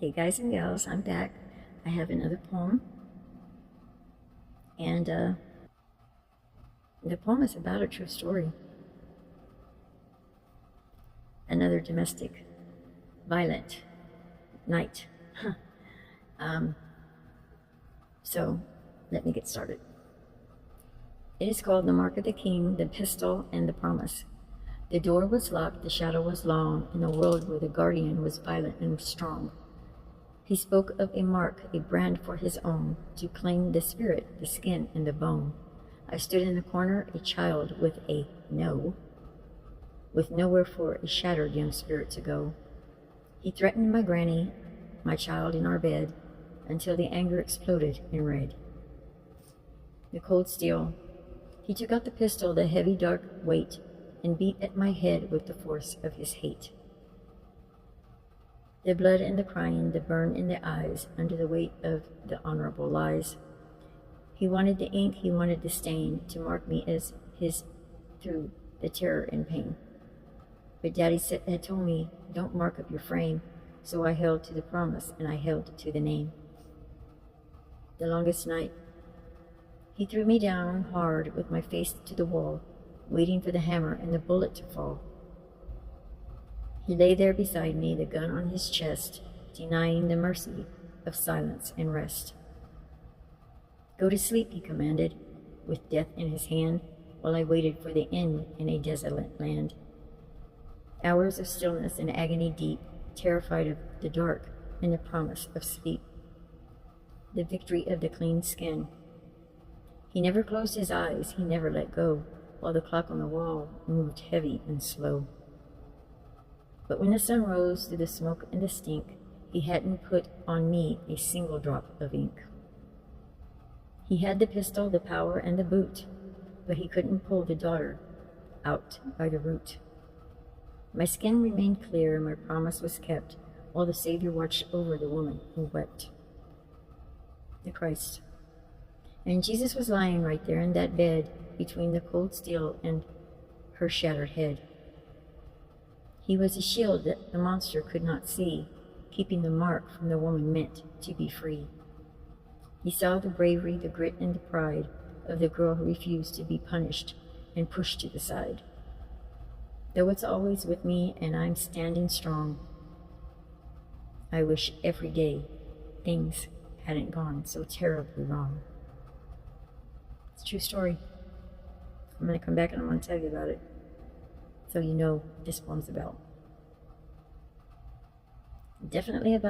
Hey guys and gals, I'm back. I have another poem, and the poem is about a true story. Another domestic, violent night. So, let me get started. It is called The Mark of the King, the Pistol, and the Promise. The door was locked, the shadow was long, in a world where the guardian was violent and strong. He spoke of a mark, a brand for his own, to claim the spirit, the skin, and the bone. I stood in the corner, a child with a no, with nowhere for a shattered young spirit to go. He threatened my granny, my child in our bed, until the anger exploded in red. The cold steel. He took out the pistol, the heavy dark weight, and beat at my head with the force of his hate. The blood and the crying, the burn in the eyes, under the weight of the honorable lies. He wanted the ink, he wanted the stain, to mark me as his through the terror and pain. But Daddy had told me, don't mark up your frame, so I held to the promise, and I held to the name. The longest night. He threw me down hard with my face to the wall, waiting for the hammer and the bullet to fall. He lay there beside me, the gun on his chest, denying the mercy of silence and rest. Go to sleep, he commanded, with death in his hand, while I waited for the end in a desolate land. Hours of stillness and agony deep, terrified of the dark and the promise of sleep. The victory of the clean skin. He never closed his eyes, he never let go, while the clock on the wall moved heavy and slow. But when the sun rose through the smoke and the stink, he hadn't put on me a single drop of ink. He had the pistol, the power, and the boot, but he couldn't pull the daughter out by the root. My skin remained clear, and my promise was kept, while the Savior watched over the woman who wept. The Christ. And Jesus was lying right there in that bed, between the cold steel and her shattered head. He was a shield that the monster could not see, keeping the mark from the woman meant to be free. He saw the bravery, the grit, and the pride of the girl who refused to be punished and pushed to the side. Though it's always with me and I'm standing strong, I wish every day things hadn't gone so terribly wrong. It's a true story. I'm going to come back and I'm going to tell you about it, so you know what this poem's about. Definitely about